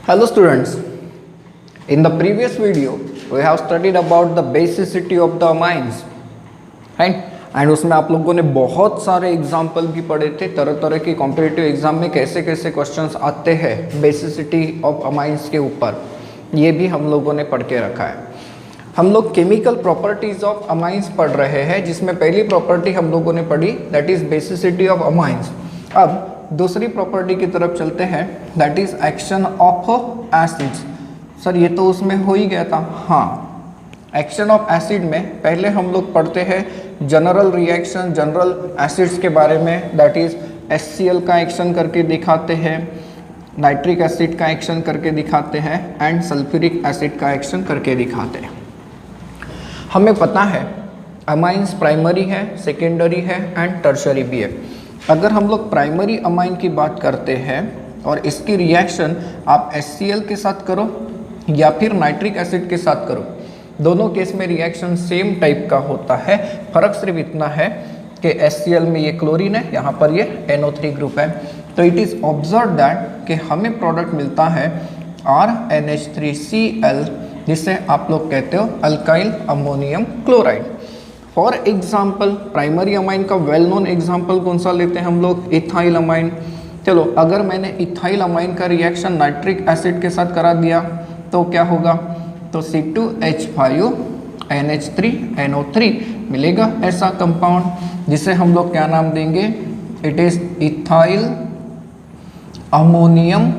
Hello students, in the previous video we have studied about the basicity of the amines, right? And उसमें आप लोगों ने बहुत सारे एग्जाम्पल भी पढ़े थे, तरह तरह के कॉम्पिटिटिव एग्जाम में कैसे कैसे क्वेश्चंस आते हैं बेसिसिटी ऑफ अमाइंस के ऊपर, ये भी हम लोगों ने पढ़ के रखा है। हम लोग केमिकल प्रॉपर्टीज ऑफ अमाइंस पढ़ रहे हैं, जिसमें पहली प्रॉपर्टी हम लोगों ने पढ़ी that is basicity of amines. अब दूसरी प्रॉपर्टी की तरफ चलते हैं, that is action of acids. Sir ये तो उसमें हो ही गया था। हाँ, एक्शन ऑफ एसिड में पहले हम लोग पढ़ते हैं जनरल रिएक्शन, जनरल एसिड्स के बारे में, दैट इज HCl का एक्शन करके दिखाते हैं, नाइट्रिक एसिड का एक्शन करके दिखाते हैं एंड सल्फ्यूरिक एसिड का एक्शन करके दिखाते हैं। हमें पता है अमाइंस प्राइमरी है, सेकेंडरी है एंड टर्शरी भी है। अगर हम लोग प्राइमरी अमाइन की बात करते हैं और इसकी रिएक्शन आप HCl के साथ करो या फिर नाइट्रिक एसिड के साथ करो, दोनों केस में रिएक्शन सेम टाइप का होता है। फर्क सिर्फ इतना है कि HCl में ये क्लोरीन है, यहाँ पर ये NO3 ग्रुप है। तो इट इज़ ऑब्जर्व दैट कि हमें प्रोडक्ट मिलता है RNH3Cl, जिसे आप लोग कहते हो alkyl ammonium chloride. For example primary amine का वेल नोन एग्जाम्पल कौन सा लेते हैं हम लोग? Ethyl amine. चलो, अगर मैंने इथाइल अमाइन का रिएक्शन नाइट्रिक एसिड के साथ करा दिया तो क्या होगा? तो C2H5NH3NO3 मिलेगा ऐसा कंपाउंड, जिसे हम लोग क्या नाम देंगे? It is ethyl ammonium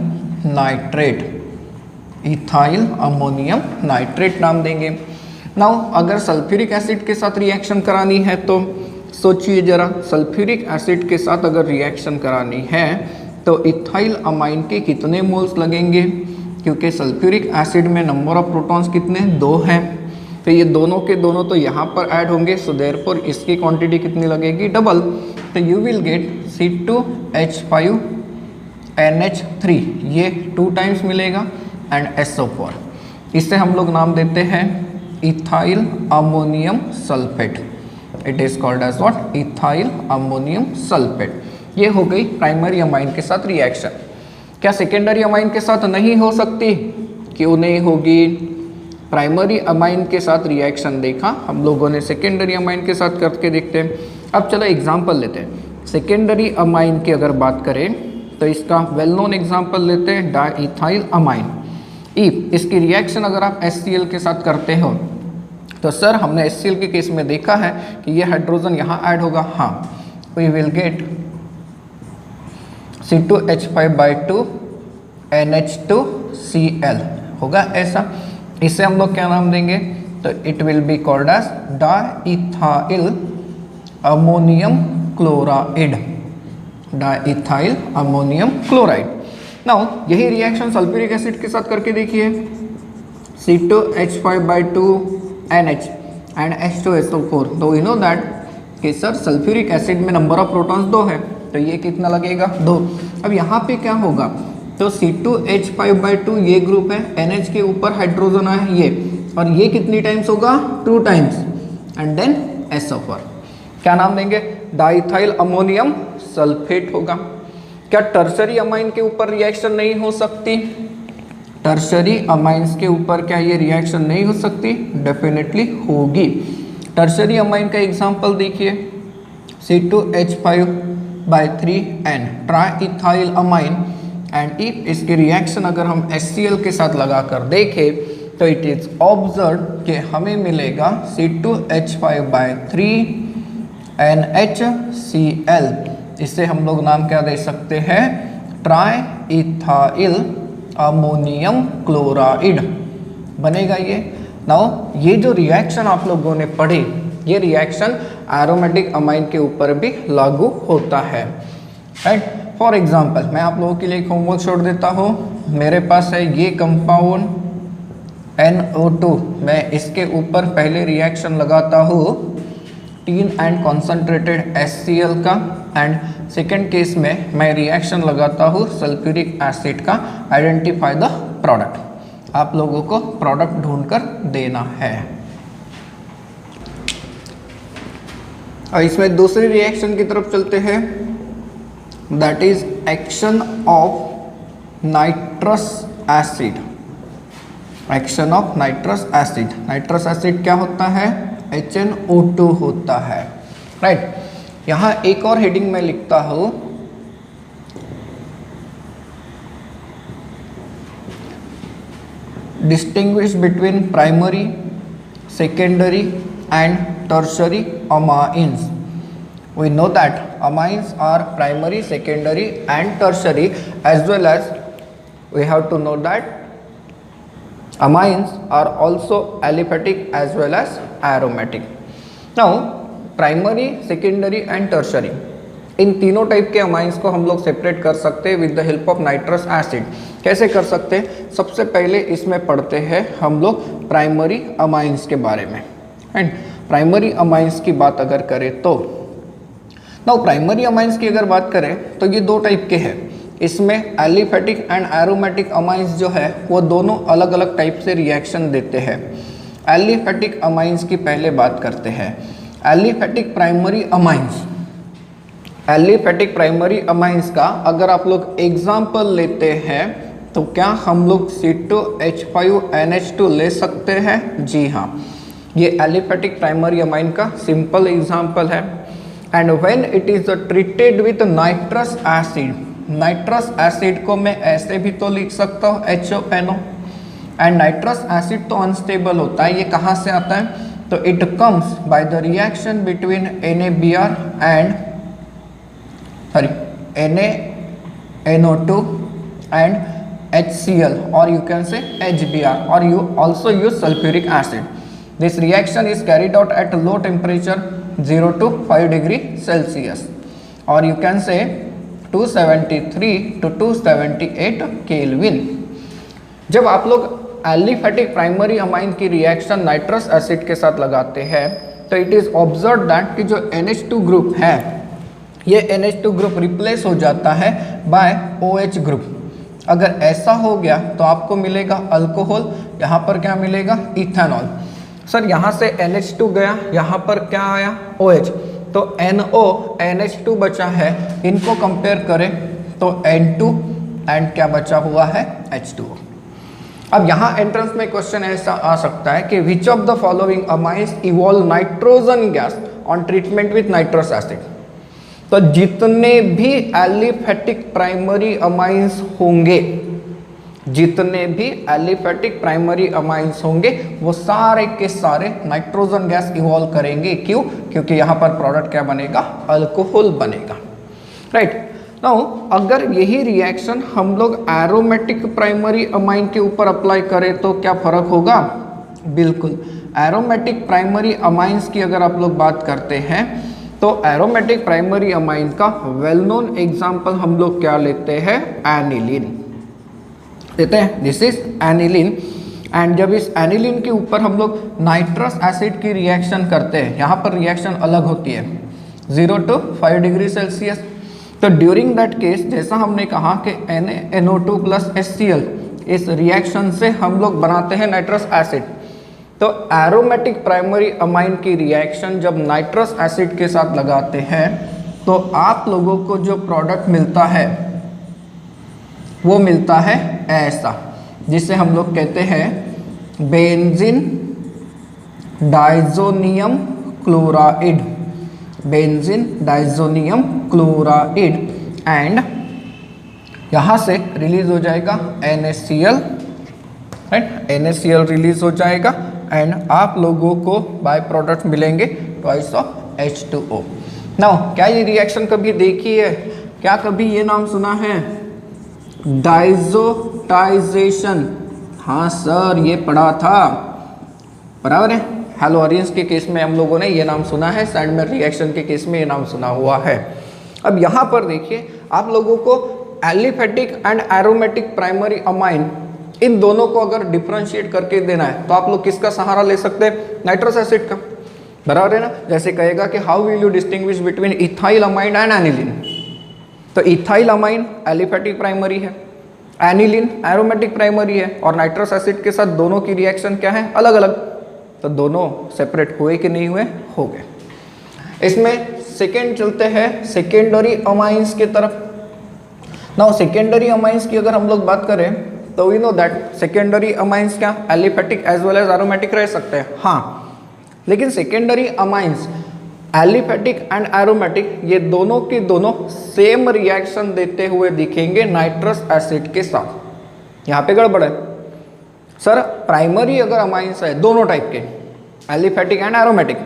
nitrate. Ethyl ammonium nitrate नाम देंगे। नाउ अगर सल्फ्यूरिक एसिड के साथ रिएक्शन करानी है तो सोचिए जरा, सल्फ्यूरिक एसिड के साथ अगर रिएक्शन करानी है तो इथाइल अमाइन के कितने मोल्स लगेंगे? क्योंकि सल्फ्यूरिक एसिड में नंबर ऑफ प्रोटॉन्स कितने? 2 हैं, तो ये दोनों के दोनों तो यहाँ पर ऐड होंगे, सो देयरफॉर इसकी क्वांटिटी कितनी लगेगी? डबल। तो यू विल गेट C2H5NH3, ये 2 टाइम्स मिलेगा एंड SO4। इससे हम लोग नाम देते हैं ethyl ammonium sulphate. It is called as what? Ethyl ammonium sulphate. ये हो गई प्राइमरी अमाइन के साथ रिएक्शन। क्या सेकेंडरी अमाइन के साथ नहीं हो सकती? क्यों नहीं होगी? प्राइमरी अमाइन के साथ रिएक्शन देखा हम लोगों ने, सेकेंडरी अमाइन के साथ करके देखते हैं। अब चलो एग्जांपल लेते हैं। सेकेंडरी अमाइन की अगर बात करें तो इसका वेल नोन एग्जांपल लेते हैं, डाइथाइल अमाइन। इसकी रिएक्शन अगर आप HCl के साथ करते हो तो सर हमने HCl के केस में देखा है कि ये हाइड्रोजन यहाँ ऐड होगा। हाँ, वी विल गेट C2H5/2NH2Cl होगा ऐसा। इसे हम लोग क्या नाम देंगे? तो it will be called as diethyl ammonium chloride. Diethyl ammonium chloride. Now यही रिएक्शन सल्फ्यूरिक एसिड के साथ करके देखिए, C2H5/2NH एंड H2SO4। तो वी नो दैट कि सर सल्फ्यूरिक एसिड में नंबर ऑफ प्रोटॉन्स 2 है, तो ये कितना लगेगा? 2। अब यहाँ पे क्या होगा? तो C2H5/2 ये ग्रुप है, NH के ऊपर हाइड्रोजन है ये, और ये कितनी टाइम्स होगा? 2 टाइम्स एंड देन SO4। क्या नाम देंगे? डाइथाइल अमोनियम सल्फेट होगा। क्या टर्शरी अमाइन के ऊपर रिएक्शन नहीं हो सकती? टर्शरी अमाइंस के ऊपर क्या ये रिएक्शन नहीं हो सकती? डेफिनेटली होगी। टर्शरी अमाइन का एग्जांपल देखिए, C2H5/3N triethyl amine, and if इसकी रिएक्शन अगर हम HCl के साथ लगा कर देखें तो इट इज ऑब्जर्व कि हमें मिलेगा C2H5/3NHCl। इससे हम लोग नाम क्या दे सकते हैं? ट्राइथाइल अमोनियम क्लोराइड बनेगा ये। नाउ ये जो रिएक्शन आप लोगों ने पढ़ी, ये रिएक्शन एरोमेटिक अमाइन के ऊपर भी लागू होता है, राइट? फॉर एग्जांपल मैं आप लोगों के लिए एक होमवर्क छोड़ देता हूँ। मेरे पास है ये कंपाउंड NO2, मैं इसके ऊपर पहले रिएक्शन लगाता हूँ टीन एंड कॉन्सेंट्रेटेड HCl का, एंड सेकेंड केस में मैं रिएक्शन लगाता हूँ सल्फ्यूरिक एसिड का। Identify the product. आप लोगों को प्रोडक्ट ढूंढकर देना है। और इसमें दूसरी रिएक्शन की तरफ चलते हैं, that is action of nitrous acid, action of nitrous acid. Nitrous acid क्या होता है? HNO2 होता है, राइट। यहाँ एक और हेडिंग में लिखता हूँ, distinguish between primary, secondary and tertiary amines. We know that amines are primary, secondary and tertiary, as well as we have to know that amines are also aliphatic as well as aromatic. Now primary, secondary and tertiary, इन तीनों type के amines को हम लोग separate कर सकते हैं with the help of nitrous acid. कैसे कर सकते हैं? सबसे पहले इसमें पढ़ते हैं हम लोग प्राइमरी अमाइंस के बारे में। एंड प्राइमरी अमाइंस की बात अगर करें तो नाउ प्राइमरी अमाइंस की अगर बात करें तो ये दो टाइप के हैं। इसमें एलिफेटिक एंड एरोमेटिक अमाइंस जो है वो दोनों अलग अलग टाइप से रिएक्शन देते हैं। एलिफेटिक अमाइंस की पहले बात करते हैं। Aliphatic primary amines, aliphatic primary amines का अगर आप लोग एग्जाम्पल लेते हैं तो क्या हम लोग C2H5NH2 ले सकते हैं? जी हाँ, ये एलिफेटिक प्राइमरी अमाइन का सिंपल एग्जाम्पल है। And when it is treated with nitrous acid, nitrous acid को मैं ऐसे भी तो लिख सकता हूँ HONO। एंड नाइट्रस एसिड तो अनस्टेबल होता है, ये कहाँ से आता है? तो it comes by the reaction between NaBr and NaNO2 and HCl, or you can say HBr, or you also use sulfuric acid. This reaction is carried out at low temperature 0 to 5 degree Celsius, or you can say 273 to 278 Kelvin. जब आप लोग aliphatic primary amine की reaction nitrous acid के साथ लगाते हैं तो it is observe that कि जो NH2 ग्रुप है ये NH2 ग्रुप रिप्लेस हो जाता है बाय OH ग्रुप। अगर ऐसा हो गया तो आपको मिलेगा अल्कोहल, यहाँ पर क्या मिलेगा? इथेनॉल। सर यहाँ से NH2 गया, यहाँ पर क्या आया? OH, तो NO NH2 बचा है, इनको कंपेयर करें तो N2 एंड क्या बचा हुआ है? H2O। अब यहाँ एंट्रेंस में क्वेश्चन ऐसा आ सकता है कि which of the following amines evolve nitrogen gas on treatment with nitrous acid. तो जितने भी एलिफेटिक प्राइमरी अमाइंस होंगे, जितने भी एलिफेटिक प्राइमरी अमाइंस होंगे वो सारे के सारे नाइट्रोजन गैस इवॉल्व करेंगे। क्यों? क्योंकि यहाँ पर प्रोडक्ट क्या बनेगा? अल्कोहल बनेगा, राइट। नाउ अगर यही रिएक्शन हम लोग एरोमेटिक प्राइमरी अमाइन के ऊपर अप्लाई करें तो क्या फर्क होगा? बिल्कुल। एरोमेटिक प्राइमरी अमाइंस की अगर आप लोग बात करते हैं तो एरोमेटिक प्राइमरी अमाइन का वेल नोन एग्जाम्पल हम लोग क्या लेते हैं? एनिलीन देते हैं। This is aniline. एंड जब इस एनिलीन के ऊपर हम लोग नाइट्रस एसिड की रिएक्शन करते हैं, यहाँ पर रिएक्शन अलग होती है 0 to 5 डिग्री सेल्सियस। तो ड्यूरिंग दैट केस जैसा हमने कहा कि NaNO2 प्लस HCl, इस रिएक्शन से हम लोग बनाते हैं नाइट्रस एसिड। तो एरोमेटिक प्राइमरी अमाइन की रिएक्शन जब नाइट्रस एसिड के साथ लगाते हैं तो आप लोगों को जो प्रोडक्ट मिलता है वो मिलता है ऐसा, जिसे हम लोग कहते हैं benzene diazonium chloride, benzene diazonium chloride. And यहाँ से रिलीज हो जाएगा NaCl, राइट। NaCl रिलीज हो जाएगा एंड आप लोगों को बाय प्रोडक्ट मिलेंगे ट्वाइस ऑफ H2O। नाउ क्या ये रिएक्शन कभी देखी है? क्या कभी ये नाम सुना है? डाइजोटाइजेशन। हाँ सर, ये पढ़ा था, बराबर है। हैलोअरियंस के केस में हम लोगों ने ये नाम सुना है, सैंडमैन रिएक्शन के केस में ये नाम सुना हुआ है। अब यहाँ पर देखिए, आप लोगों को aliphatic and aromatic primary amine, इन दोनों को अगर डिफरेंशिएट करके देना है तो आप लोग किसका सहारा ले सकते हैं? नाइट्रस एसिड का, बराबर है ना। जैसे कहेगा कि how will you distinguish between ethyl amine and aniline, तो इथाइल अमाइन एलिफेटिक प्राइमरी है, एनिलीन एरोमेटिक प्राइमरी है, और नाइट्रस एसिड के साथ दोनों की रिएक्शन क्या है? अलग अलग। तो दोनों सेपरेट हुए कि नहीं हुए? हो गए। इसमें सेकेंड चलते हैं सेकेंडरी अमाइंस की तरफ। नाउ सेकेंडरी अमाइंस की अगर हम लोग बात करें तो we know that secondary amines क्या aliphatic as well as aromatic रह सकते हैं। हाँ, लेकिन secondary amines aliphatic and aromatic ये दोनों के दोनों सेम रिएक्शन देते हुए दिखेंगे नाइट्रस एसिड के साथ। यहाँ पे गड़बड़ है सर, प्राइमरी अगर अमाइंस है दोनों टाइप के एलिफेटिक एंड एरोमेटिक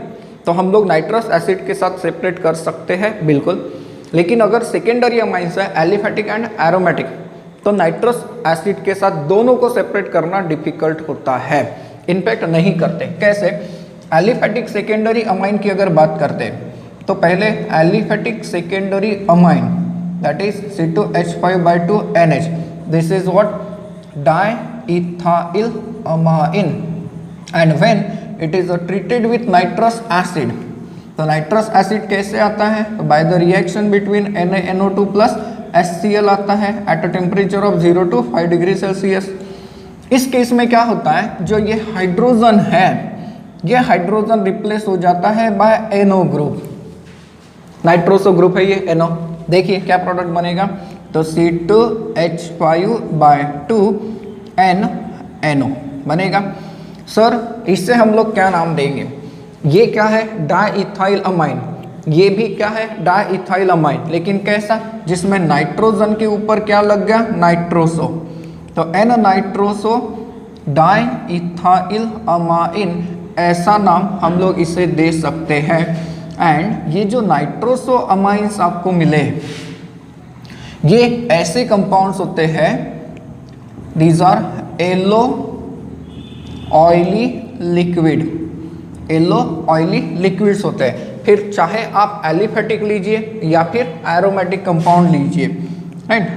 तो हम लोग नाइट्रस एसिड के साथ सेपरेट कर सकते हैं बिल्कुल, लेकिन अगर सेकेंडरी अमाइंस है एलिफेटिक एंड एरोमेटिक तो नाइट्रस एसिड के साथ दोनों को सेपरेट करना डिफिकल्ट होता है, इनफैक्ट नहीं करते। कैसे? एलिफेटिक सेकेंडरी अमाइन की अगर बात करते हैं तो पहले aliphatic secondary amine that is C2H5/2NH, this is what diethyl amine, and when it is treated with nitrous acid, तो नाइट्रस एसिड कैसे आता है? तो by the reaction between NaNO2 plus HCl आता है at a temperature of 0 to 5 degree Celsius. इस case में क्या होता है, जो ये हाइड्रोजन है ये हाइड्रोजन रिप्लेस हो जाता है by NO group, nitroso group है ये NO। देखिए क्या प्रोडक्ट बनेगा, तो C2H5/2NNO बनेगा। सर इससे हम लोग क्या नाम देंगे? ये क्या है? Diethyl amine. ये भी क्या है? डाइइथाइल अमाइन, लेकिन कैसा? जिसमें नाइट्रोजन के ऊपर क्या लग गया? नाइट्रोसो। तो N नाइट्रोसो डाइइथाइल अमाइन, ऐसा नाम हम लोग इसे दे सकते हैं। एंड ये जो नाइट्रोसो अमाइंस आपको मिले ये ऐसे कंपाउंड्स होते हैं, these are yellow oily liquid, yellow oily liquids होते हैं। फिर चाहे आप एलिफेटिक लीजिए या फिर एरोमेटिक कंपाउंड लीजिए, राइट।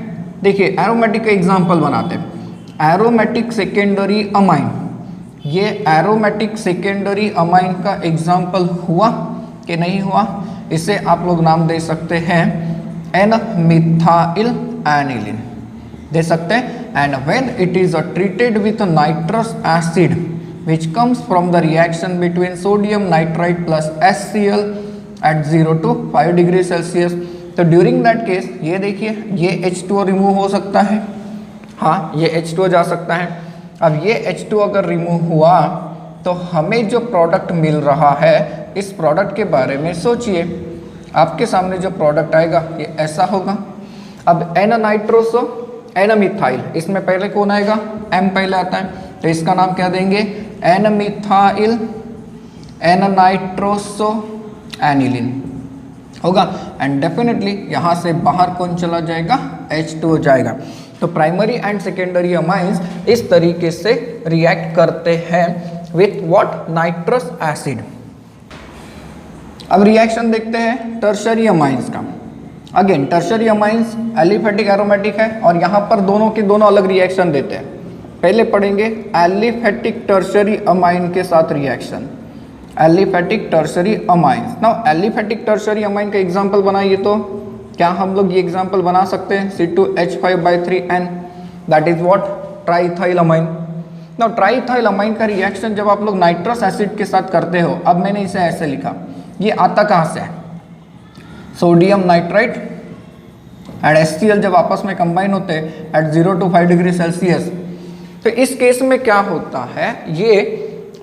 देखिए एरोमेटिक का एग्जांपल बनाते हैं, एरोमेटिक सेकेंडरी अमाइन। ये एरोमेटिक सेकेंडरी अमाइन का एग्जांपल हुआ कि नहीं हुआ? इसे आप लोग नाम दे सकते हैं N-मिथाइल एनिलीन दे सकते हैं। And when it is treated with nitrous acid which comes from the reaction between sodium nitrite plus HCl at 0 to 5 degree Celsius, तो ड्यूरिंग दैट केस ये देखिए ये H2O रिमूव हो सकता है, हाँ ये H2O जा सकता है। अब ये H2O अगर रिमूव हुआ तो हमें जो प्रोडक्ट मिल रहा है इस प्रोडक्ट के बारे में सोचिए। आपके सामने जो प्रोडक्ट आएगा ये ऐसा होगा। अब N नाइट्रोसो N मिथाइल, इसमें पहले कौन आएगा? M पहले आता है, तो इसका नाम क्या देंगे? N methyl N nitroso aniline होगा। एंड डेफिनेटली यहाँ से बाहर कौन चला जाएगा? H2O जाएगा। तो प्राइमरी एंड सेकेंडरी अमाइंस इस तरीके से रिएक्ट करते हैं विथ व्हाट? Nitrous acid. अब रिएक्शन देखते हैं टर्शरी अमाइंस का। Again tertiary amines aliphatic aromatic है और यहाँ पर दोनों के दोनों अलग रिएक्शन देते हैं। पहले पढ़ेंगे एलिफेटिक टर्शरी अमाइन के साथ reaction, aliphatic tertiary amines. Now aliphatic tertiary amine का एग्जांपल बनाइए, तो क्या हम लोग ये एग्जांपल बना सकते हैं? C2H5/3N that is what? Triethyl amine. Now triethyl amine का रिएक्शन जब आप लोग नाइट्रस एसिड के साथ करते हो, अब मैंने इसे ऐसे लिखा, ये आता कहाँ से है? सोडियम नाइट्राइट एंड HCl जब आपस में कंबाइन होते हैं एट 0 to 5 डिग्री सेल्सियस, तो इस केस में क्या होता है? ये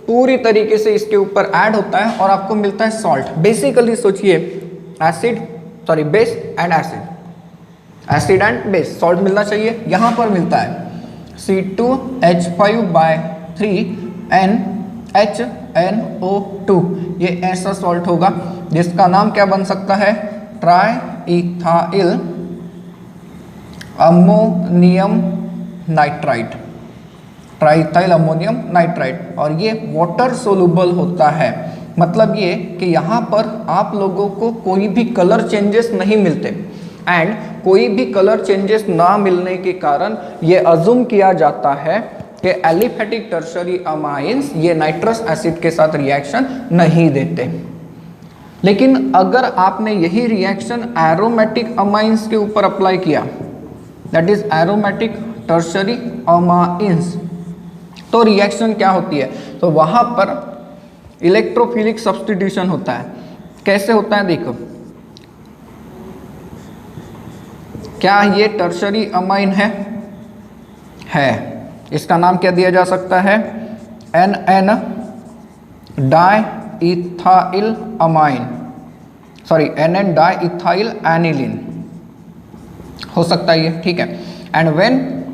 पूरी तरीके से इसके ऊपर ऐड होता है और आपको मिलता है सॉल्ट। बेसिकली सोचिए base and acid, acid and base, salt मिलना चाहिए, यहाँ पर मिलता है C2H5/3NHNO2। ये ऐसा सॉल्ट होगा जिसका नाम क्या बन सकता है? ट्राइइथाइल ammonium nitrite, triethyl ammonium nitrite. और ये वाटर सोलुबल होता है, मतलब ये कि यहाँ पर आप लोगों को कोई भी कलर चेंजेस नहीं मिलते। एंड कोई भी कलर चेंजेस ना मिलने के कारण ये अज्यूम किया जाता है कि एलिफेटिक टर्शरी अमाइंस ये नाइट्रस एसिड के साथ रिएक्शन नहीं देते। लेकिन अगर आपने यही रिएक्शन एरोमेटिक अमाइंस के ऊपर अप्लाई किया, that is aromatic tertiary amines, तो रिएक्शन क्या होती है? तो वहां पर इलेक्ट्रोफिलिक सब्स्टिट्यूशन होता है। कैसे होता है देखो, क्या ये टर्शरी अमाइन है? इसका नाम क्या दिया जा सकता है, NN diethyl amine, sorry NN diethyl aniline हो सकता है ये, ठीक है। And when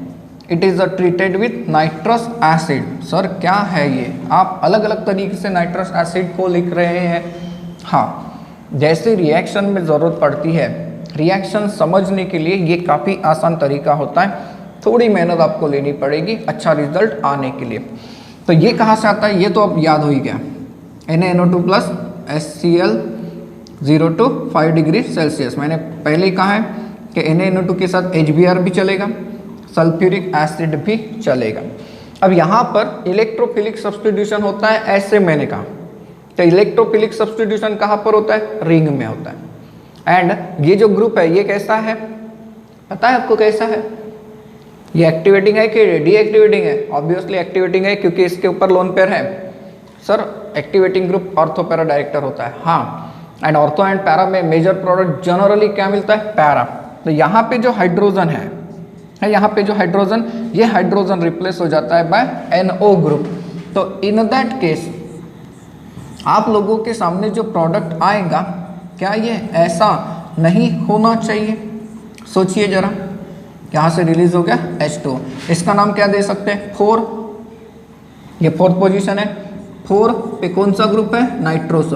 it is treated with nitrous acid, sir क्या है ये, आप अलग अलग तरीके से नाइट्रस एसिड को लिख रहे हैं। हाँ, जैसे रिएक्शन में ज़रूरत पड़ती है, रिएक्शन समझने के लिए ये काफ़ी आसान तरीका होता है, थोड़ी मेहनत आपको लेनी पड़ेगी अच्छा रिजल्ट आने के लिए। तो ये कहाँ से आता है, ये तो अब याद हो ही गया, NaNO2 plus HCl 0 to 5 degree Celsius. मैंने पहले ही कहा है कि NaNO2 के साथ HBr भी चलेगा, सल्फ्यूरिक एसिड भी चलेगा। अब यहाँ पर इलेक्ट्रोफिलिक सब्स्टिट्यूशन होता है, ऐसे मैंने कहा। तो इलेक्ट्रोफिलिक सब्स्टिट्यूशन कहाँ पर होता है, रिंग में होता है। एंड ये जो ग्रुप है ये कैसा है, पता है आपको कैसा है, ये एक्टिवेटिंग है कि डीएक्टिवेटिंग है, ऑब्वियसली एक्टिवेटिंग है क्योंकि इसके ऊपर लोन पेयर है। Sir activating group ortho para director होता है, हाँ। एंड ऑर्थो एंड पैरा में मेजर प्रोडक्ट जनरली क्या मिलता है, पैरा। तो यहाँ पे जो हाइड्रोजन है यहाँ पे जो हाइड्रोजन, ये हाइड्रोजन रिप्लेस हो जाता है बाय NO ग्रुप। तो इन दैट केस आप लोगों के सामने जो प्रोडक्ट आएगा, क्या ये ऐसा नहीं होना चाहिए, सोचिए जरा। यहाँ से रिलीज हो गया H2, इसका नाम क्या दे सकते हैं, 4, ये 4th पोजीशन है। 4 पे कौन सा ग्रुप है, नाइट्रोस,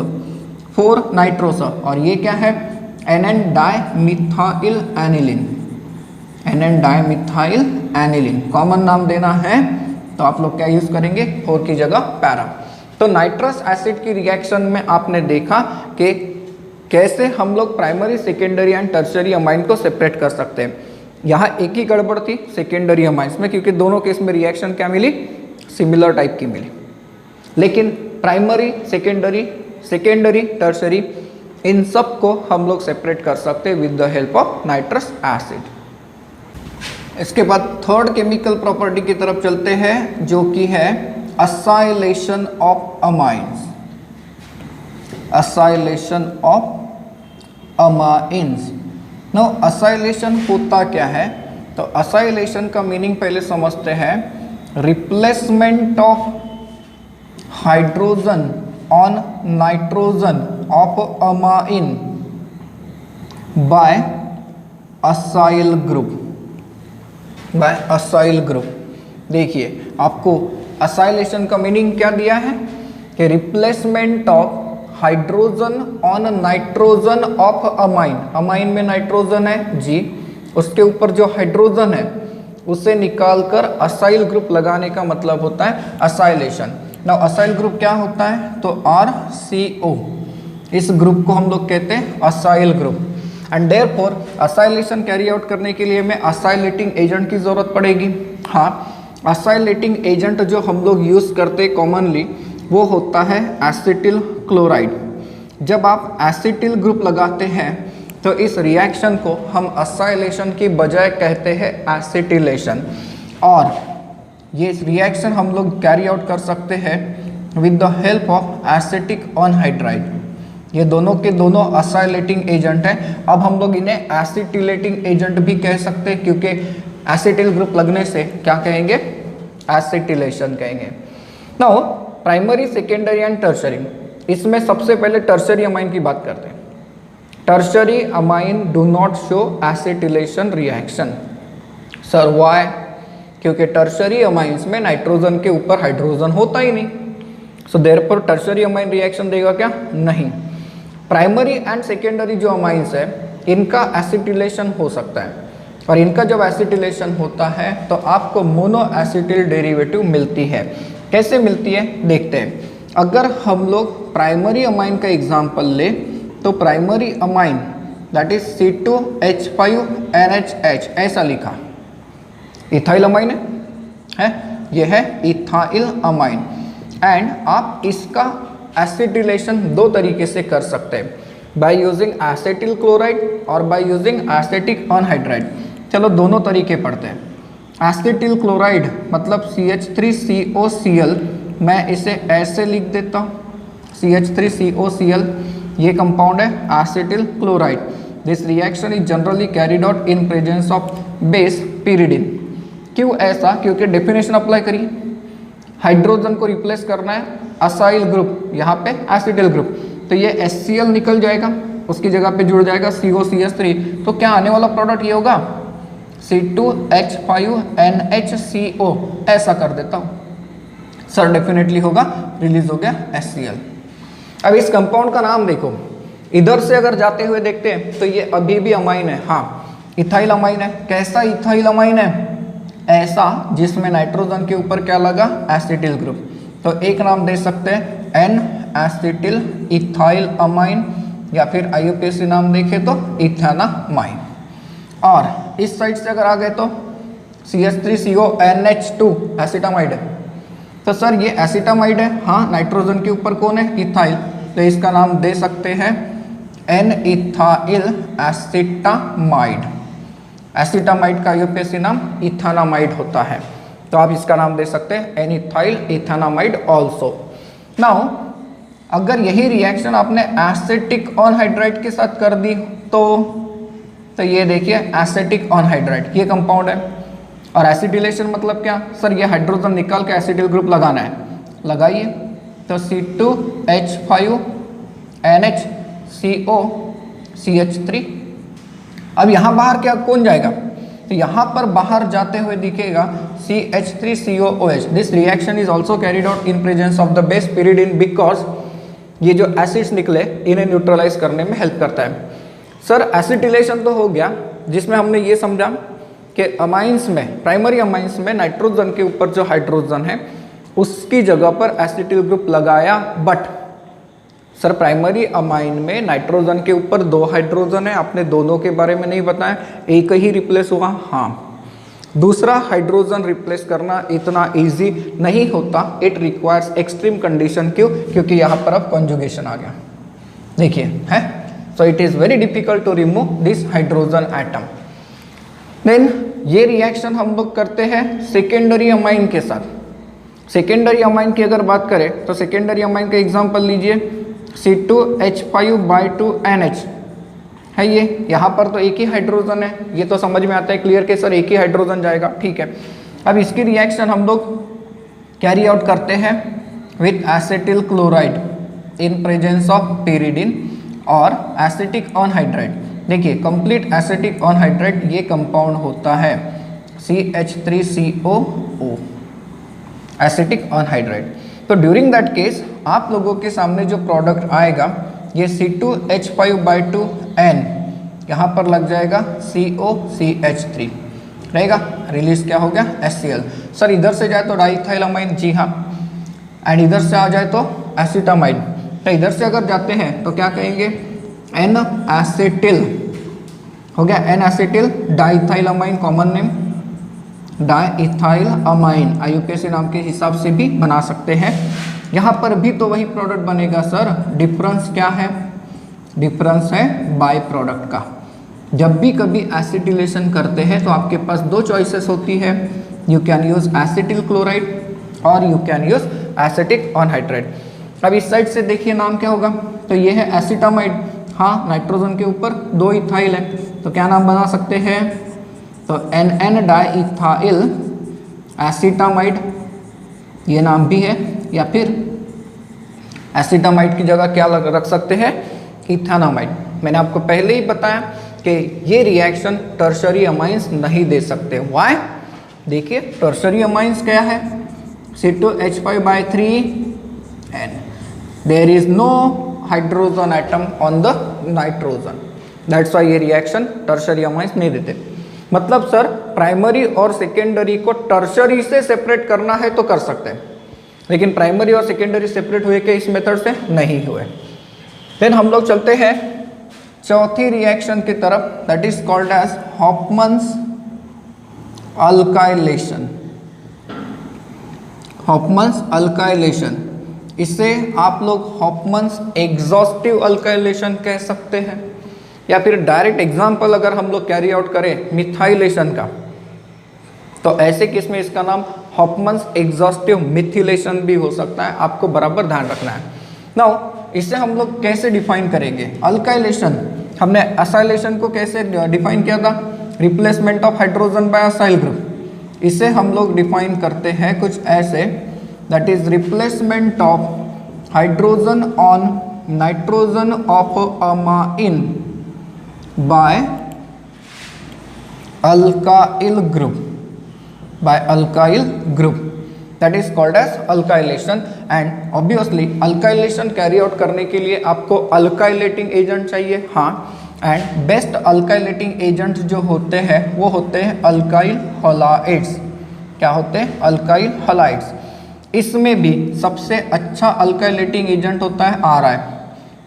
4 नाइट्रोस। और ये क्या है, NN dimethyl aniline, NN dimethyl aniline. Common नाम देना है तो आप लोग क्या यूज करेंगे, 4 की जगह पैरा। तो नाइट्रस एसिड की रिएक्शन में आपने देखा कि कैसे हम लोग primary, secondary and tertiary amine को सेपरेट कर सकते हैं। यहाँ एक ही गड़बड़ थी सेकेंडरी अमाइंस में, क्योंकि दोनों केस में रिएक्शन क्या मिली, सिमिलर टाइप की मिली। लेकिन प्राइमरी, सेकेंडरी, टर्शियरी, इन सब को हम लोग सेपरेट कर सकते हैं with the help of nitrous acid. इसके बाद थर्ड केमिकल प्रॉपर्टी की तरफ चलते हैं, जो कि है acylation of amines. Acylation of amines. No, acylation होता क्या है, तो असाइलेशन का मीनिंग पहले समझते हैं, replacement of hydrogen on nitrogen of amine by acyl group, by acyl group. देखिए आपको असाइलेशन का मीनिंग क्या दिया है कि replacement of hydrogen on nitrogen of amine. Amine में नाइट्रोजन है जी, उसके ऊपर जो हाइड्रोजन है उसे निकालकर असाइल ग्रुप लगाने का मतलब होता है असाइलेशन। नाउ असाइल ग्रुप क्या होता है, तो RCO, इस ग्रुप को हम लोग कहते हैं acyl group. And therefore acylation carry out करने के लिए हमें असाइलेटिंग एजेंट की जरूरत पड़ेगी। हाँ, असाइलेटिंग एजेंट जो हम लोग यूज करते कॉमनली वो होता है एसिटिल क्लोराइड। जब आप एसिटिल ग्रुप लगाते हैं तो इस रिएक्शन को हम असाइलेशन की बजाय कहते हैं एसिटिलेशन। और ये रिएक्शन हम लोग कैरी आउट कर सकते हैं with the help of acetic anhydride. ये दोनों के दोनों असाइलेटिंग एजेंट हैं। अब हम लोग इन्हें एसिटिलेटिंग एजेंट भी कह सकते हैं, क्योंकि एसिटिल ग्रुप लगने से क्या कहेंगे, एसिटिलेशन कहेंगे। Now primary, secondary and tertiary, इसमें सबसे पहले टर्शियरी अमाइन की बात करते हैं। Tertiary amine do not show acetylation reaction. Sir why, क्योंकि टर्शियरी अमाइंस में नाइट्रोजन के ऊपर हाइड्रोजन होता ही नहीं, so therefore tertiary amine reaction देगा क्या, नहीं। प्राइमरी एंड सेकेंडरी जो अमाइंस है इनका एसिटिलेशन हो सकता है, और इनका जब एसिटिलेशन होता है तो आपको मोनो एसिटिल डेरिवेटिव मिलती है। कैसे मिलती है देखते हैं। अगर हम लोग प्राइमरी अमाइन का एग्जांपल ले तो primary amine that is C2H5NHH ऐसा लिखा, इथाइल अमाइन है, ये है इथाइल अमाइन। एंड आप इसका एसिटिलेशन दो तरीके से कर सकते हैं, बाय यूजिंग एसिटिल क्लोराइड और बाय यूजिंग एसिटिक अनहाइड्राइड। चलो दोनों तरीके पढ़ते हैं। एसिटिल क्लोराइड मतलब CH3COCl, मैं इसे ऐसे लिख देता हूँ, CH3COCl ये कंपाउंड है acetyl chloride. This reaction is generally carried out in presence of base pyridine। क्यों ऐसा? क्योंकि डेफिनेशन अप्लाई करिए, हाइड्रोजन को रिप्लेस करना है असाइल ग्रुप, यहाँ पे एसिटिल ग्रुप, तो ये HCl निकल जाएगा, उसकी जगह पे जुड़ जाएगा COCH3, तो क्या आने वाला प्रोडक्ट ये होगा C2H5NHCO, ऐसा कर देता हूँ सर, डेफिनेटली होगा, रिलीज हो गया HCl। अब इस कंपाउंड का नाम देखो, इधर से अगर जाते हुए देखते हैं तो ये अभी भी अमाइन है, हाँ इथाइल अमाइन है। कैसा इथाइल अमाइन है? ऐसा जिसमें नाइट्रोजन के ऊपर क्या लगा? Acetyl group. तो एक नाम दे सकते हैं एन एसिटिल इथाइल अमाइन, या फिर IUPAC नाम देखे तो इथेनामाइन। और इस साइड से अगर आ गए तो CH3CONH2 एसिटामाइड है, तो सर ये एसिटामाइड है, हाँ नाइट्रोजन के ऊपर कौन है? इथाइल, तो इसका नाम दे सकते हैं एन इथाइल एसिटामाइड। एसिटामाइड का IUPAC नाम इथेनामाइड होता है, तो आप इसका नाम दे सकते हैं N ethyl ethanamide also. Now अगर यही रिएक्शन आपने एसिटिक ऑनहाइड्राइड के साथ कर दी तो ये देखिए एसिटिक ऑनहाइड्राइड ये कंपाउंड है, और एसिटिलेशन मतलब क्या? सर ये हाइड्रोजन निकाल के एसिटिल ग्रुप लगाना है, लगाइए, तो C2H5NHCOCH3। अब यहाँ बाहर क्या कौन जाएगा? तो यहाँ पर बाहर जाते हुए दिखेगा CH3COOH। This reaction is also carried out in presence of the base pyridine, because ये जो एसिड्स निकले इन्हें न्यूट्रलाइज करने में हेल्प करता है। सर एसिटिलेशन तो हो गया, जिसमें हमने ये समझा कि अमाइंस में, प्राइमरी अमाइंस में नाइट्रोजन के ऊपर जो हाइड्रोजन है उसकी जगह पर एसिटिल ग्रुप लगाया, बट सर प्राइमरी अमाइन में नाइट्रोजन के ऊपर 2 हाइड्रोजन है, आपने दोनों के बारे में नहीं बताया, एक ही रिप्लेस हुआ। हाँ, दूसरा हाइड्रोजन रिप्लेस करना इतना इजी नहीं होता, इट रिक्वायर्स एक्सट्रीम कंडीशन। क्यों? क्योंकि यहाँ पर अब कॉन्जुगेशन आ गया, देखिए है, so it is very difficult to remove this hydrogen atom. Then ये रिएक्शन हम लोग करते हैं सेकेंडरी अमाइन के साथ। सेकेंडरी अमाइन की अगर बात करें तो सेकेंडरी अमाइन का एग्जांपल लीजिए, C2H5/2NH है ये, यहाँ पर तो एक ही हाइड्रोजन है, ये तो समझ में आता है क्लियर के सर एक ही हाइड्रोजन जाएगा, ठीक है। अब इसकी रिएक्शन हम लोग कैरी आउट करते हैं with acetyl chloride in presence of pyridine और एसिटिक ऑनहाइड्राइड। देखिए कंप्लीट एसिटिक ऑनहाइड्राइड ये कंपाउंड होता है CH3COO, एसिटिक ऑनहाइड्राइड। तो ड्यूरिंग दैट केस आप लोगों के सामने जो प्रोडक्ट आएगा ये C2H5/2N, यहाँ पर लग जाएगा COCH3 रहेगा, रिलीज क्या हो गया? HCl। सर इधर से जाए तो डाइथाइलमाइन, जी हाँ, एंड इधर से आ जाए तो एसिटामाइड। तो इधर से अगर जाते हैं तो क्या कहेंगे? एन एसिटिल हो गया, N acetyl diethylamine, common name diethyl amine, IUPAC नाम के हिसाब से भी बना सकते हैं। यहाँ पर भी तो वही प्रोडक्ट बनेगा सर, डिफरेंस क्या है? डिफरेंस है बाय प्रोडक्ट का। जब भी कभी एसिटिलेशन करते हैं तो आपके पास 2 चॉइसेस होती है, you can use acetyl chloride और यू कैन यूज एसिटिक ऑनहाइड्राइड। अब इस साइड से देखिए नाम क्या होगा, तो ये है एसिटामाइड, हाँ नाइट्रोजन के ऊपर 2 इथाइल है, तो क्या नाम बना सकते हैं? तो NN डाइथाइल एसिटामाइड ये नाम भी है, या फिर एसिटामाइड की जगह क्या रख सकते हैं? इथेनामाइड। मैंने आपको पहले ही बताया कि ये रिएक्शन टर्शरी अमाइंस नहीं दे सकते। व्हाई? देखिए टर्शरी अमाइंस क्या है? C2H5/3N, there is no hydrogen atom on the nitrogen, that's why ये रिएक्शन टर्शरी अमाइंस नहीं देते। मतलब सर प्राइमरी और सेकेंडरी को टर्शरी से सेपरेट करना है तो कर सकते हैं, लेकिन प्राइमरी और सेकेंडरी सेपरेट हुए के इस मेथड से नहीं हुए। देन हम लोग चलते हैं चौथी रिएक्शन की तरफ, that is called as Hofmann's alkylation. Hofmann's alkylation, इसे आप लोग हॉफमन्स एग्जॉस्टिव अल्काइलेशन कह सकते हैं, या फिर डायरेक्ट एग्जाम्पल अगर हम लोग कैरी आउट करें मिथाइलेशन का, तो ऐसे केस में इसका नाम हॉफमन्स एग्जॉस्टिव मिथिलेशन भी हो सकता है, आपको बराबर ध्यान रखना है। नाउ इसे हम लोग कैसे डिफाइन करेंगे? अल्काइलेशन हमने असाइलेशन को कैसे डिफाइन किया था? Replacement of hydrogen by acyl group, इसे हम लोग डिफाइन करते हैं कुछ ऐसे, that is replacement of hydrogen on nitrogen of amine by alkyl group, that is called as alkylation. and obviously alkylation carry out करने के लिए आपको alkylating agent चाहिए, हाँ, and best alkylating agents जो होते हैं वो होते हैं alkyl halides। क्या होते हैं? alkyl halides। इसमें भी सबसे अच्छा alkylating agent होता है Ri,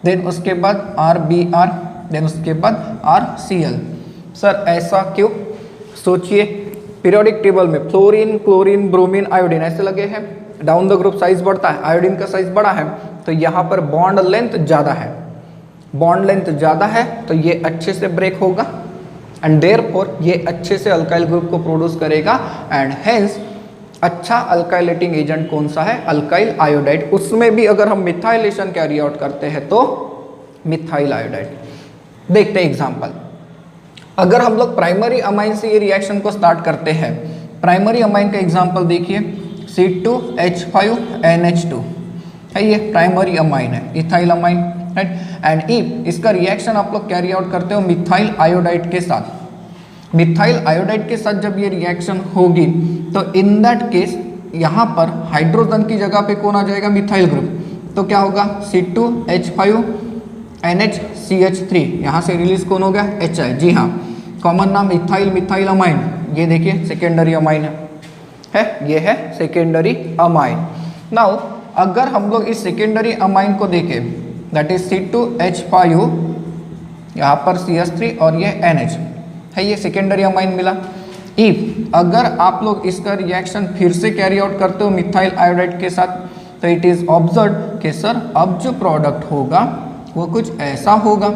देन उसके बाद RBr, देन उसके बाद RCl। सर ऐसा क्यों? सोचिए, पीरियोडिक टेबल में फ्लोरीन, क्लोरीन, ब्रोमीन, आयोडीन ऐसे लगे हैं, डाउन द ग्रुप साइज बढ़ता है, आयोडीन का साइज बड़ा है, तो यहाँ पर बॉन्ड लेंथ ज़्यादा है, बॉन्ड लेंथ ज़्यादा है तो ये अच्छे से ब्रेक होगा एंड देयरफॉर ये अच्छे से अल्काइल ग्रुप को प्रोड्यूस करेगा एंड हेंस अच्छा अल्काइलेटिंग एजेंट कौन सा है? Alkyl iodide. उसमें भी अगर हम मिथाइलेशन कैरी आउट करते हैं तो मिथाइल आयोडाइड। देखते हैं एग्जाम्पल। अगर हम लोग प्राइमरी अमाइन से ये रिएक्शन को स्टार्ट करते हैं, प्राइमरी अमाइन का एग्जांपल देखिए, C2H5NH2 है, ये प्राइमरी अमाइन है, ethyl amine, right. And if इसका रिएक्शन आप लोग कैरी आउट करते हो मिथाइल आयोडाइड के साथ, मिथाइल आयोडाइड के साथ जब ये रिएक्शन होगी तो इन दैट केस यहाँ पर हाइड्रोजन की जगह पे कौन आ जाएगा? Methyl group. तो क्या होगा? C2H5NHCH3, यहाँ से रिलीज कौन हो गया? HI। जी हाँ, कॉमन नाम इथाइल मिथाइल अमाइन, ये देखिए सेकेंडरी अमाइन है, ये है सेकेंडरी अमाइन। नाउ अगर हम लोग इस सेकेंडरी अमाइन को देखें, दैट इज C2H5, यहाँ पर CH3 और ये NH है, ये सेकेंडरी अमाइन मिला। इफ अगर आप लोग इसका रिएक्शन फिर से कैरी आउट करते हो मिथाइल आयोडाइड के साथ, तो इट इज ऑब्जर्व कि सर अब जो प्रोडक्ट होगा वो कुछ ऐसा होगा।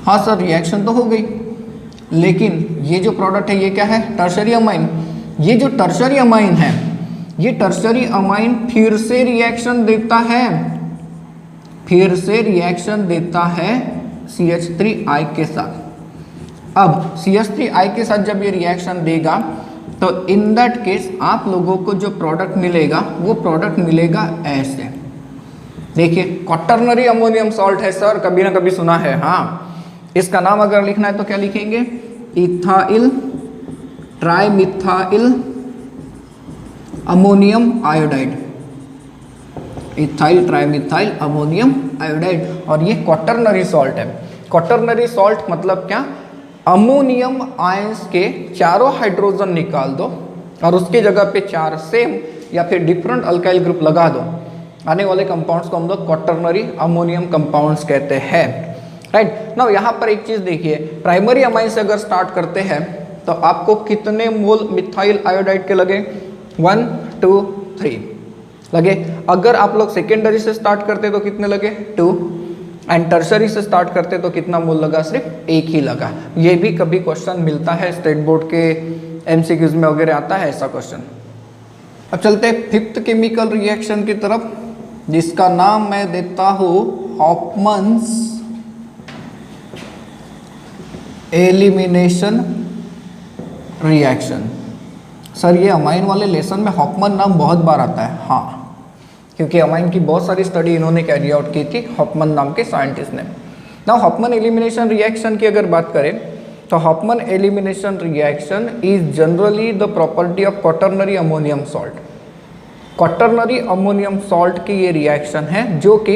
हाँ सर, रिएक्शन तो हो गई, लेकिन ये जो प्रोडक्ट है ये क्या है? Tertiary amine. ये जो टर्शरी अमाइन है, ये टर्शरी अमाइन फिर से रिएक्शन देता है, फिर से रिएक्शन देता है CH3I के साथ। अब CH3I के साथ जब ये रिएक्शन देगा तो इन दैट केस आप लोगों को जो प्रोडक्ट मिलेगा वो प्रोडक्ट मिलेगा ऐसे। देखिए, क्वाटर्नरी अमोनियम सॉल्ट है सर, कभी ना कभी सुना है, हाँ। इसका नाम अगर लिखना है तो क्या लिखेंगे? Ethyl trimethyl ammonium iodide, ethyl trimethyl ammonium iodide. और ये क्वाटर्नरी सॉल्ट है। क्वाटर्नरी सॉल्ट मतलब क्या? अमोनियम आयंस के चारों हाइड्रोजन निकाल दो और उसके जगह पे 4 सेम या फिर डिफरेंट अल्काइल ग्रुप लगा दो, आने वाले कंपाउंड्स को हम लोग क्वाटर्नरी अमोनियम कंपाउंड्स कहते हैं, राइट। नाउ यहाँ पर एक चीज देखिए, प्राइमरी अमाइन से अगर स्टार्ट करते हैं तो आपको कितने मोल मिथाइल आयोडाइड के लगे? 1 2 3 लगे। अगर आप लोग सेकेंडरी से स्टार्ट करते तो कितने लगे? 2। एंड टर्शरी से स्टार्ट करते तो कितना मोल लगा? सिर्फ 1 ही लगा। ये भी कभी क्वेश्चन मिलता है, स्टेट बोर्ड के MCQs में वगैरह आता है ऐसा क्वेश्चन। अब चलते हैं 5th केमिकल रिएक्शन की तरफ, जिसका नाम मैं देता हूँ हॉफमन्स एलिमिनेशन रिएक्शन। सर ये अमाइन वाले लेसन में हॉफमन नाम बहुत बार आता है, हाँ, क्योंकि अमाइन की बहुत सारी स्टडी इन्होंने कैरी आउट की थी, हॉफमन नाम के साइंटिस्ट ने। नाउ हॉफमन एलिमिनेशन रिएक्शन की अगर बात करें तो Hoffman elimination reaction is generally the property of quaternary ammonium salt. Quaternary ammonium salt की ये रिएक्शन है जो कि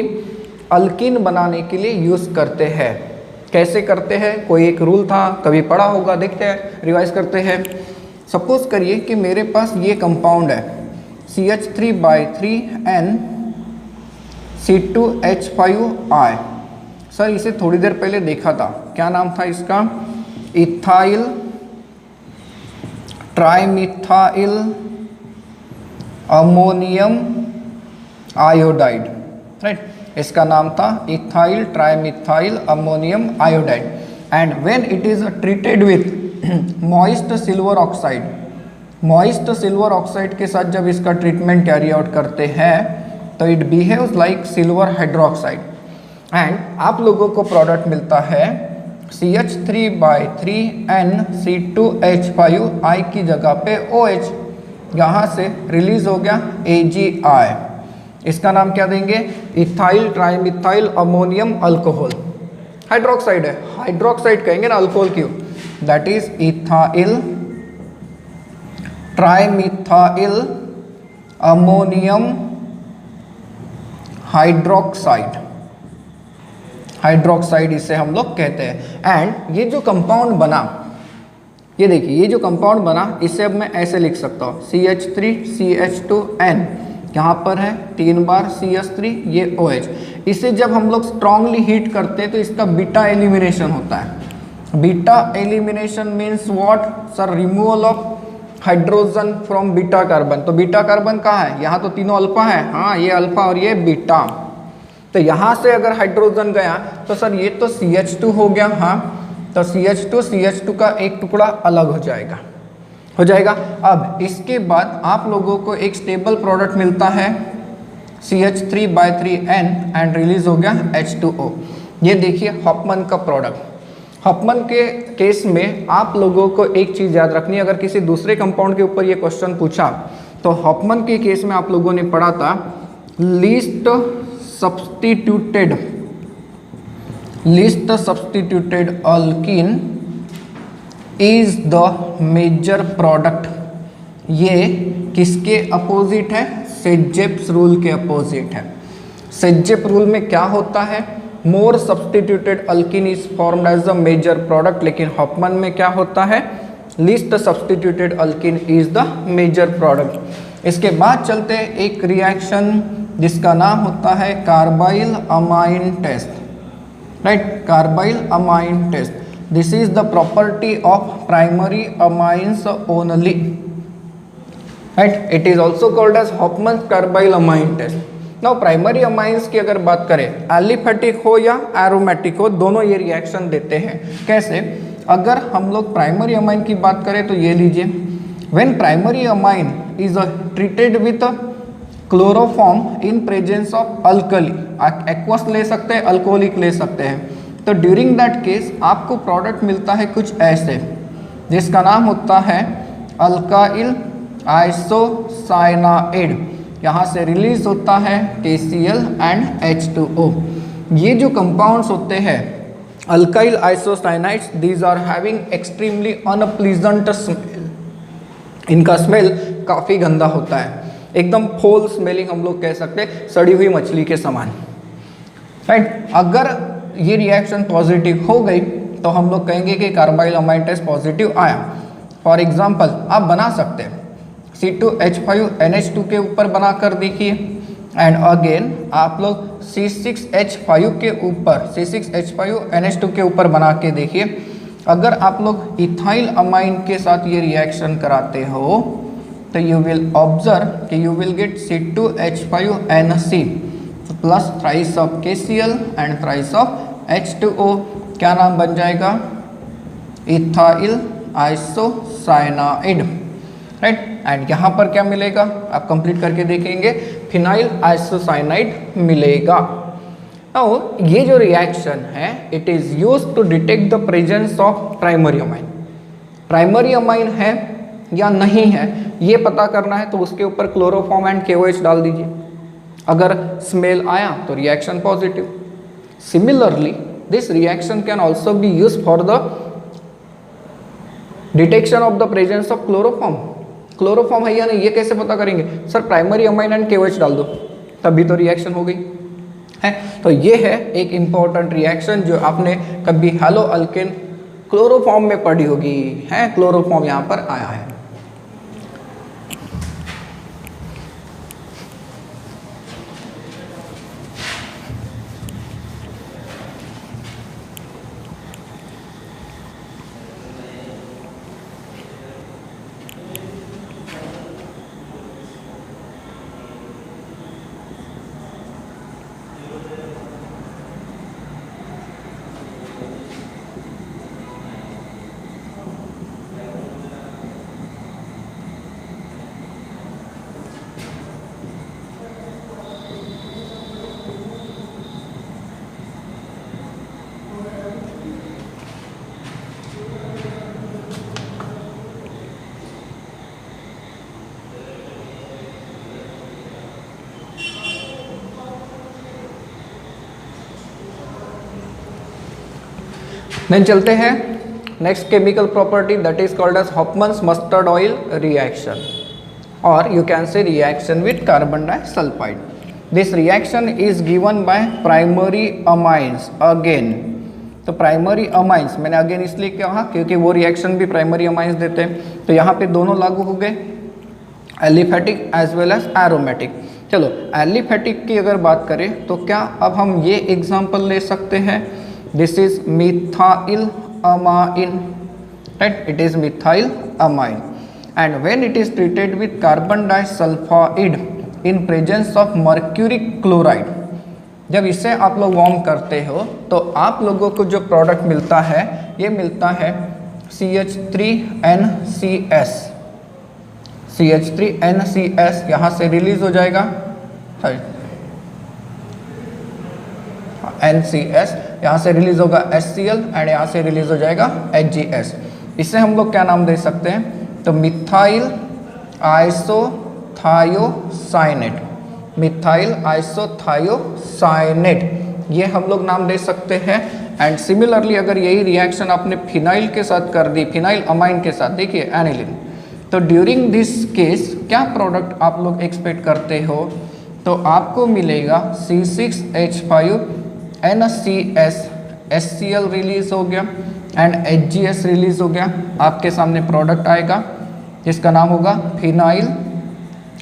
अल्कीन बनाने के लिए यूज़ करते हैं। कैसे करते हैं? कोई एक रूल था, कभी पढ़ा होगा, देखते हैं, रिवाइज करते हैं। सपोज करिए कि मेरे पास ये कंपाउंड है CH3/3N C2H5I। सर इसे थोड़ी देर पहले देखा था, क्या नाम था इसका? Ethyl trimethyl ammonium iodide, right. इसका नाम था ethyl trimethyl ammonium iodide. And when it is treated with moist silver oxide, moist silver oxide के साथ जब इसका ट्रीटमेंट कैरी आउट करते हैं तो it behaves like silver hydroxide and आप लोगों को प्रोडक्ट मिलता है CH3/3NC2H5 I की जगह पे OH, यहाँ से रिलीज हो गया AgI। इसका नाम क्या देंगे? Ethyl trimethyl ammonium alcohol. Hydroxide है, हाइड्रोक्साइड कहेंगे ना अल्कोहल क्यों, that is ethyl trimethyl ammonium hydroxide. Hydroxide इसे हम लोग कहते हैं। एंड ये जो कंपाउंड बना, ये देखिए ये जो कंपाउंड बना, इसे अब मैं ऐसे लिख सकता हूँ CH3CH2N, यहाँ पर है 3 बार CH3, ये OH। इसे जब हम लोग स्ट्रांगली हीट करते हैं तो इसका बीटा एलिमिनेशन होता है। Beta elimination means what sir? Removal of hydrogen from beta carbon. तो बीटा कार्बन कहाँ है? यहाँ तो तीनों अल्फा है, हाँ ये अल्फा और ये बीटा। तो यहाँ से अगर हाइड्रोजन गया तो सर ये तो CH2 हो गया, हाँ तो CH2 का एक टुकड़ा अलग हो जाएगा, हो जाएगा। अब इसके बाद आप लोगों को एक स्टेबल प्रोडक्ट मिलता है CH3/3N एंड रिलीज हो गया H2O। ये देखिए हॉफमैन का प्रोडक्ट। हॉफमैन के केस में आप लोगों को एक चीज़ याद रखनी है, अगर किसी दूसरे कंपाउंड के ऊपर ये क्वेश्चन पूछा तो हॉफमैन के केस में आप लोगों ने पढ़ा था least substituted alkene is the major product. ये किसके अपोजिट है? सेजेप्स रूल के अपोजिट है। सेजेप रूल में क्या होता है? More substituted alkene is formed as the major product, लेकिन हॉफमैन में क्या होता है? Least substituted alkene is the major product. इसके बाद चलते हैं एक रिएक्शन जिसका नाम होता है carbylamine test, right? Carbylamine test, this is the property of primary amines only, right? It is also called as Hofmann carbylamine test. Now primary amines की अगर बात करें, एलिफेटिक हो या एरोमेटिक हो, दोनों ये रिएक्शन देते हैं। कैसे? अगर हम लोग प्राइमरी अमाइन की बात करें तो ये लीजिए, when primary amine is treated with chloroform in presence of alkali, aqueous ले सकते हैं, अल्कोहलिक ले सकते हैं, तो ड्यूरिंग दैट केस आपको प्रोडक्ट मिलता है कुछ ऐसे, जिसका नाम होता है अल्काइल आइसोसाइनाइड। यहाँ से रिलीज होता है KCl एंड H2O। ये जो कंपाउंड्स होते हैं alkyl isocyanides, these are having extremely unpleasant smell. इनका स्मेल काफ़ी गंदा होता है, एकदम फोल स्मेलिंग हम लोग कह सकते हैं, सड़ी हुई मछली के समान, राइट? अगर ये रिएक्शन पॉजिटिव हो गई तो हम लोग कहेंगे कि कार्बाइल अमाइन टेस्ट पॉजिटिव आया। फॉर एग्जांपल आप बना सकते हैं C2H5NH2 के ऊपर बना कर देखिए, एंड अगेन आप लोग C6H5 के ऊपर C6H5NH2 के ऊपर बना के देखिए। अगर आप लोग इथाइल अमाइन के साथ ये रिएक्शन कराते हो तो यू विल ऑब्जर्व कि you will get C2H5NC plus thrice of KCl and thrice of H2O। क्या नाम बन जाएगा? Ethyl isocyanide, right? एंड यहाँ पर क्या मिलेगा? आप कंप्लीट करके देखेंगे, फिनाइल आइसोसाइनाइड मिलेगा। नाउ ये जो रिएक्शन है it is used to detect the presence of primary amine. Primary amine है या नहीं है ये पता करना है तो उसके ऊपर क्लोरोफॉर्म एंड KOH डाल दीजिए। अगर स्मेल आया तो reaction positive. Similarly this reaction can also be use for the detection of the presence of chloroform. Chloroform है या नहीं ये कैसे पता करेंगे? Sir primary amine and KOH डाल दो, तभी तो रिएक्शन हो गई है। तो ये है एक इंपॉर्टेंट रिएक्शन जो आपने कभी हैलो अल्केन क्लोरोफॉर्म में पढ़ी होगी, है क्लोरोफॉर्म यहाँ पर आया है। देन चलते हैं next chemical property that is called as Hofmann's mustard oil reaction, और you can say reaction with carbon disulfide. This reaction is given by primary amines again. तो प्राइमरी अमाइंस मैंने अगेन इसलिए कहा क्योंकि वो रिएक्शन भी प्राइमरी अमाइंस देते हैं, तो यहाँ पे दोनों लागू हो गए, aliphatic as well as aromatic. चलो एलिफेटिक की अगर बात करें तो क्या अब हम ये एग्जांपल ले सकते हैं, this is methyl amine, right, it is methyl amine, and when it is treated with carbon disulfide in presence of mercury chloride, जब इसे आप लोग वार्म करते हो तो आप लोगों को जो प्रोडक्ट मिलता है ये मिलता है CH3NCS, CH3NCS यहाँ से रिलीज हो जाएगा, NCS यहाँ से रिलीज होगा HCl एंड यहाँ से रिलीज हो जाएगा HGS। इसे हम लोग क्या नाम दे सकते हैं, तो मिथाइल आइसोथायोसाइनेट, मिथाइल आइसोथायोसाइनेट ये हम लोग नाम दे सकते हैं। एंड सिमिलरली अगर यही रिएक्शन आपने फिनाइल के साथ कर दी, फिनाइल अमाइन के साथ, देखिए एनिलीन, तो ड्यूरिंग दिस केस क्या प्रोडक्ट आप लोग एक्सपेक्ट करते हो, तो आपको मिलेगा C6H5NCS, HCl रिलीज हो गया एंड HGS रिलीज हो गया, आपके सामने प्रोडक्ट आएगा जिसका नाम होगा फिनाइल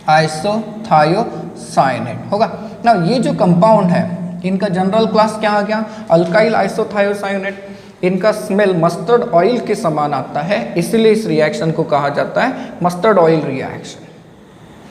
आइसोथायोसाइनेट होगा ना। ये जो कंपाउंड है इनका जनरल क्लास क्या आ गया, अल्काइल आइसोथायोसाइनेट, इनका स्मेल मस्टर्ड ऑयल के समान आता है, इसलिए इस रिएक्शन को कहा जाता है मस्टर्ड ऑयल रिएक्शन।